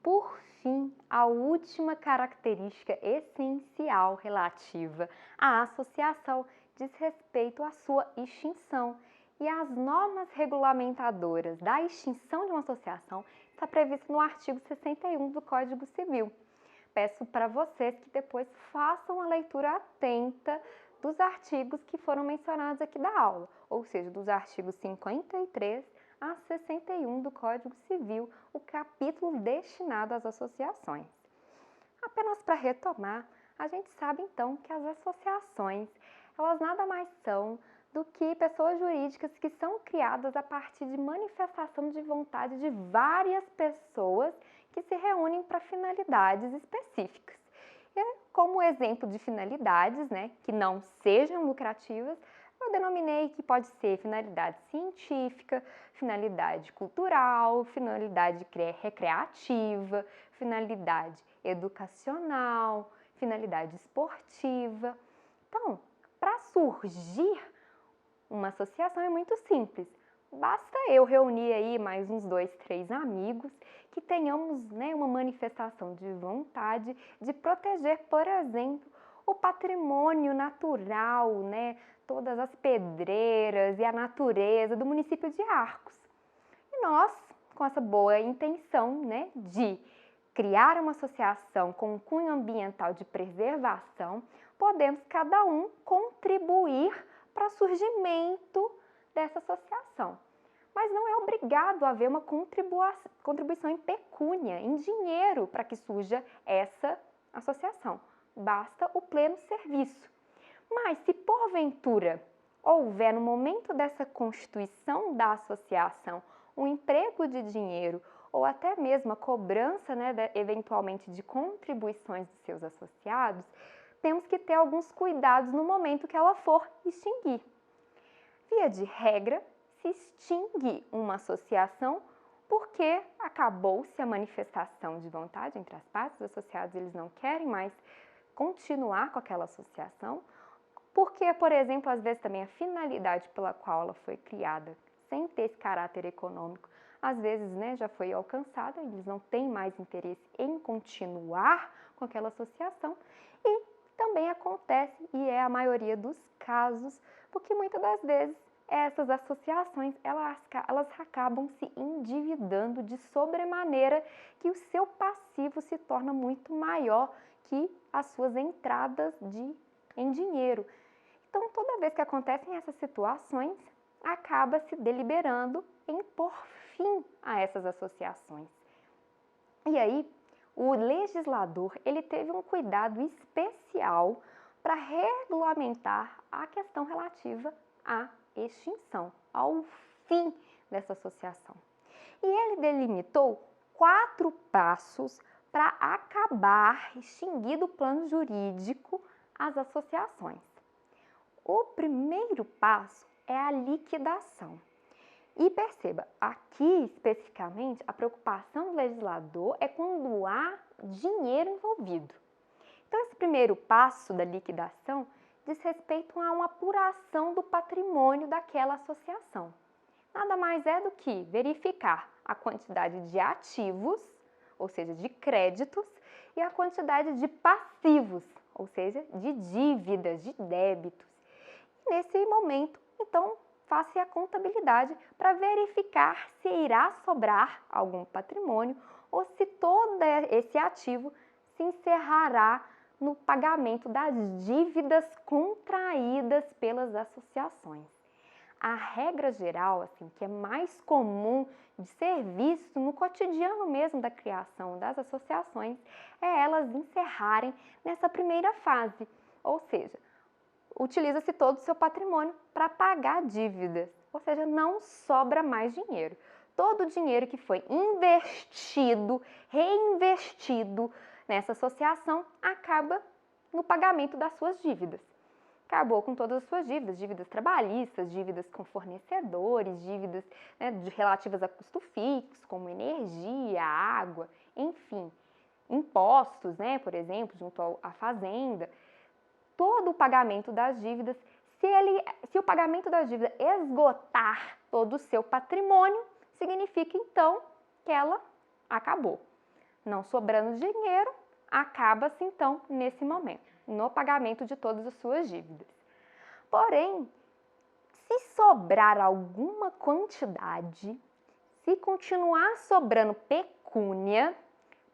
por fim, a última característica essencial relativa à associação diz respeito à sua extinção. E as normas regulamentadoras da extinção de uma associação está prevista no artigo 61 do Código Civil. Peço para vocês que depois façam a leitura atenta dos artigos que foram mencionados aqui da aula, ou seja, dos artigos 53 a 61 do Código Civil, o capítulo destinado às associações. Apenas para retomar, a gente sabe então que as associações, elas nada mais são do que pessoas jurídicas que são criadas a partir de manifestação de vontade de várias pessoas que se reúnem para finalidades específicas. E como exemplo de finalidades, que não sejam lucrativas, eu denominei que pode ser finalidade científica, finalidade cultural, finalidade recreativa, finalidade educacional, finalidade esportiva. Então, para surgir uma associação é muito simples. Basta eu reunir aí mais uns 2, 3 amigos que tenhamos uma manifestação de vontade de proteger, por exemplo, o patrimônio natural, todas as pedreiras e a natureza do município de Arcos. E nós, com essa boa intenção, de criar uma associação com um cunho ambiental de preservação, podemos cada um contribuir para o surgimento dessa associação. Mas não é obrigado a haver uma contribuição em pecúnia, em dinheiro, para que surja essa associação. Basta o pleno serviço. Mas se porventura houver no momento dessa constituição da associação um emprego de dinheiro ou até mesmo a cobrança, eventualmente de contribuições dos seus associados, temos que ter alguns cuidados no momento que ela for extinguir. Via de regra, se extingue uma associação porque acabou-se a manifestação de vontade entre as partes, os associados eles não querem mais continuar com aquela associação, porque, por exemplo, às vezes também a finalidade pela qual ela foi criada, sem ter esse caráter econômico, às vezes já foi alcançada, eles não têm mais interesse em continuar com aquela associação e também acontece, e é a maioria dos casos, porque muitas das vezes essas associações, elas acabam se endividando de sobremaneira que o seu passivo se torna muito maior que as suas entradas em dinheiro. Então, toda vez que acontecem essas situações, acaba se deliberando em pôr fim a essas associações. E aí, o legislador, ele teve um cuidado especial para regulamentar a questão relativa à extinção, ao fim dessa associação. E ele delimitou 4 passos para acabar, extinguir do plano jurídico as associações. O primeiro passo é a liquidação. E perceba, aqui especificamente, a preocupação do legislador é quando há dinheiro envolvido. Então, esse primeiro passo da liquidação diz respeito a uma apuração do patrimônio daquela associação. Nada mais é do que verificar a quantidade de ativos, ou seja, de créditos, e a quantidade de passivos, ou seja, de dívidas, de débitos. E nesse momento, então, faça a contabilidade para verificar se irá sobrar algum patrimônio ou se todo esse ativo se encerrará no pagamento das dívidas contraídas pelas associações. A regra geral, que é mais comum de ser visto no cotidiano mesmo da criação das associações, é elas encerrarem nessa primeira fase, ou seja, utiliza-se todo o seu patrimônio para pagar dívidas, ou seja, não sobra mais dinheiro. Todo o dinheiro que foi investido, reinvestido nessa associação, acaba no pagamento das suas dívidas. Acabou com todas as suas dívidas, dívidas trabalhistas, dívidas com fornecedores, dívidas relativas a custo fixo, como energia, água, enfim, impostos, por exemplo, junto à fazenda. Todo o pagamento das dívidas, se o pagamento da dívida esgotar todo o seu patrimônio, significa então que ela acabou. Não sobrando dinheiro, acaba-se então nesse momento, no pagamento de todas as suas dívidas. Porém, se sobrar alguma quantidade, se continuar sobrando pecúnia,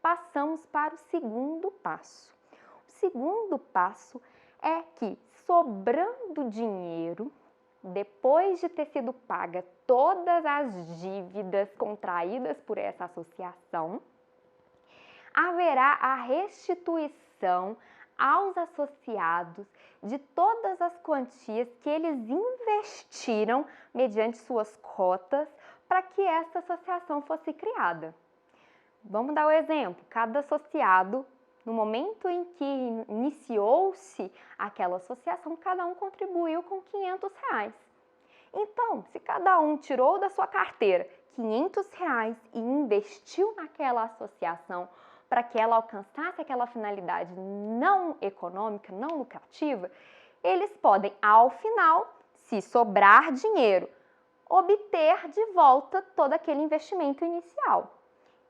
passamos para o segundo passo. O segundo passo é que, sobrando dinheiro, depois de ter sido paga todas as dívidas contraídas por essa associação, haverá a restituição aos associados de todas as quantias que eles investiram mediante suas cotas para que essa associação fosse criada. Vamos dar o exemplo: cada associado, no momento em que iniciou-se aquela associação, cada um contribuiu com R$500. Então, se cada um tirou da sua carteira R$500 e investiu naquela associação para que ela alcançasse aquela finalidade não econômica, não lucrativa, eles podem, ao final, se sobrar dinheiro, obter de volta todo aquele investimento inicial.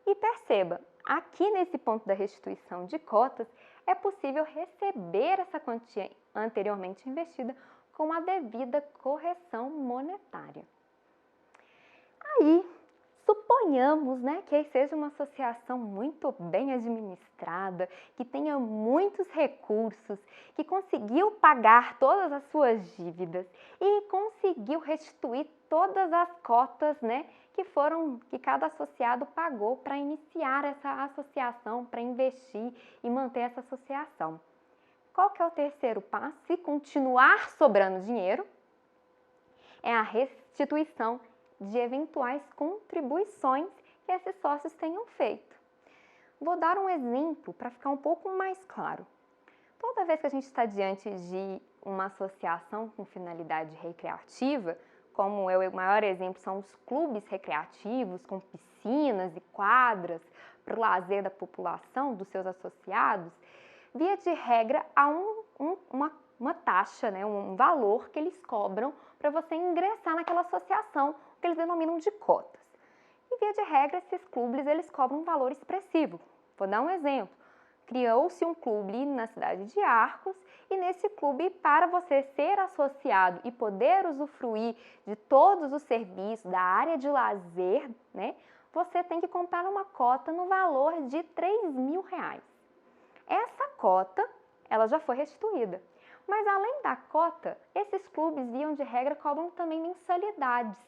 E perceba, aqui nesse ponto da restituição de cotas, é possível receber essa quantia anteriormente investida com a devida correção monetária. Aí, suponhamos, que seja uma associação muito bem administrada, que tenha muitos recursos, que conseguiu pagar todas as suas dívidas e conseguiu restituir todas as cotas, que cada associado pagou para iniciar essa associação, para investir e manter essa associação. Qual que é o terceiro passo? Se continuar sobrando dinheiro, é a restituição de eventuais contribuições que esses sócios tenham feito. Vou dar um exemplo para ficar um pouco mais claro. Toda vez que a gente está diante de uma associação com finalidade recreativa, como o maior exemplo são os clubes recreativos com piscinas e quadras para o lazer da população, dos seus associados, via de regra há uma taxa, um valor que eles cobram para você ingressar naquela associação, que eles denominam de cotas. E via de regra, esses clubes eles cobram um valor expressivo. Vou dar um exemplo. Criou-se um clube na cidade de Arcos e nesse clube, para você ser associado e poder usufruir de todos os serviços da área de lazer, você tem que comprar uma cota no valor de R$3.000. Essa cota, ela já foi restituída. Mas além da cota, esses clubes, via de regra, cobram também mensalidades.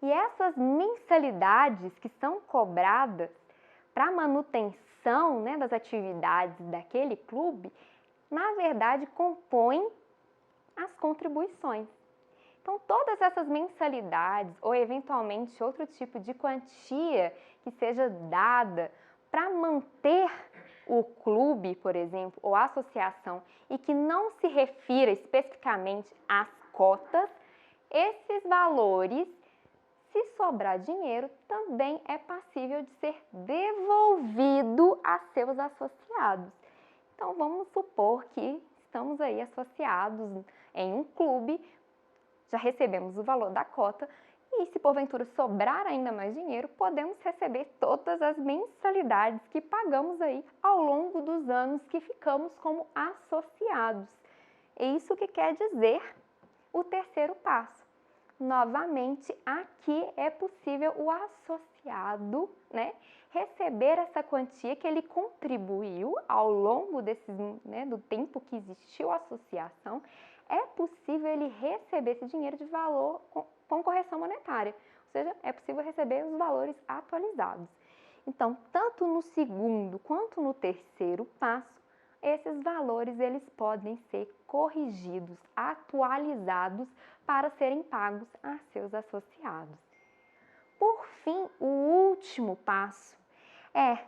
E essas mensalidades que são cobradas para manutenção das atividades daquele clube, na verdade, compõem as contribuições. Então, todas essas mensalidades ou, eventualmente, outro tipo de quantia que seja dada para manter o clube, por exemplo, ou a associação, e que não se refira especificamente às cotas, esses valores, se sobrar dinheiro, também é passível de ser devolvido a seus associados. Então, vamos supor que estamos aí associados em um clube, já recebemos o valor da cota, e se porventura sobrar ainda mais dinheiro, podemos receber todas as mensalidades que pagamos aí ao longo dos anos que ficamos como associados. É isso que quer dizer o terceiro passo. Novamente, aqui é possível o associado, receber essa quantia que ele contribuiu ao longo do tempo que existiu a associação. É possível ele receber esse dinheiro de valor com correção monetária, ou seja, é possível receber os valores atualizados. Então, tanto no segundo quanto no terceiro passo, esses valores eles podem ser corrigidos, atualizados para serem pagos a seus associados. Por fim, o último passo é,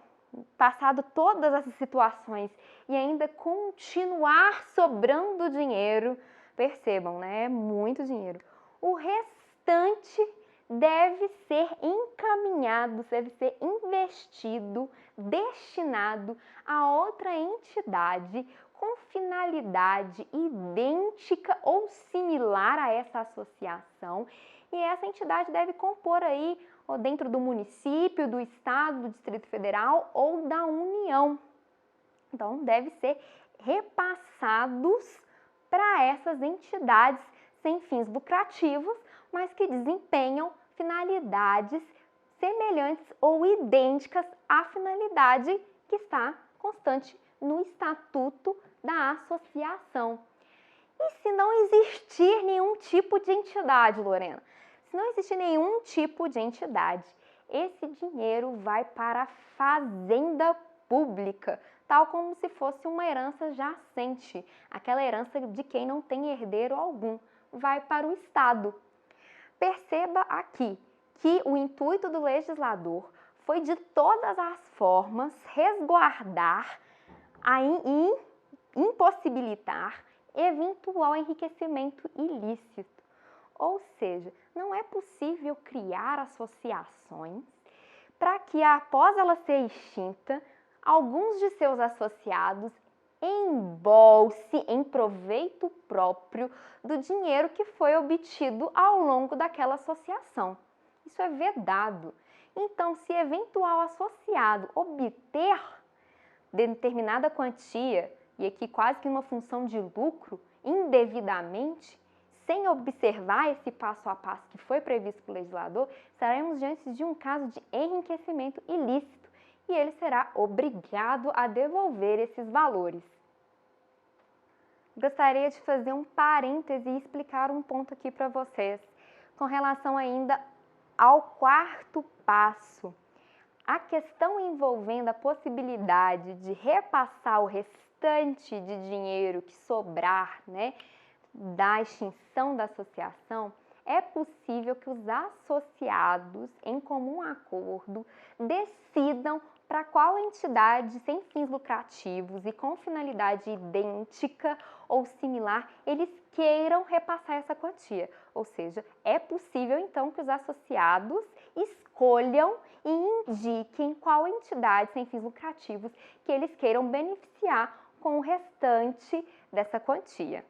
passado todas essas situações e ainda continuar sobrando dinheiro, percebam, é muito dinheiro. O restante deve ser encaminhado, deve ser investido, destinado a outra entidade com finalidade idêntica ou similar a essa associação, e essa entidade deve compor aí ou dentro do município, do estado, do Distrito Federal ou da União. Então, deve ser repassados para essas entidades sem fins lucrativos, mas que desempenham finalidades semelhantes ou idênticas à finalidade que está constante no estatuto da associação. E se não existir nenhum tipo de entidade, Lorena? Se não existir nenhum tipo de entidade, esse dinheiro vai para a fazenda pública, tal como se fosse uma herança jacente, aquela herança de quem não tem herdeiro algum, vai para o Estado. Perceba aqui que o intuito do legislador foi de todas as formas resguardar e impossibilitar eventual enriquecimento ilícito. Ou seja, não é possível criar associações para que, após ela ser extinta, alguns de seus associados embolse em proveito próprio do dinheiro que foi obtido ao longo daquela associação. Isso é vedado. Então, se eventual associado obter determinada quantia, e aqui quase que uma função de lucro, indevidamente, sem observar esse passo a passo que foi previsto pelo legislador, estaremos diante de um caso de enriquecimento ilícito e ele será obrigado a devolver esses valores. Gostaria de fazer um parêntese e explicar um ponto aqui para vocês, com relação ainda ao quarto passo. A questão envolvendo a possibilidade de repassar o restante de dinheiro que sobrar, da extinção da associação, é possível que os associados, em comum acordo, decidam para qual entidade sem fins lucrativos e com finalidade idêntica ou similar eles queiram repassar essa quantia. Ou seja, é possível então que os associados escolham e indiquem qual entidade sem fins lucrativos que eles queiram beneficiar com o restante dessa quantia.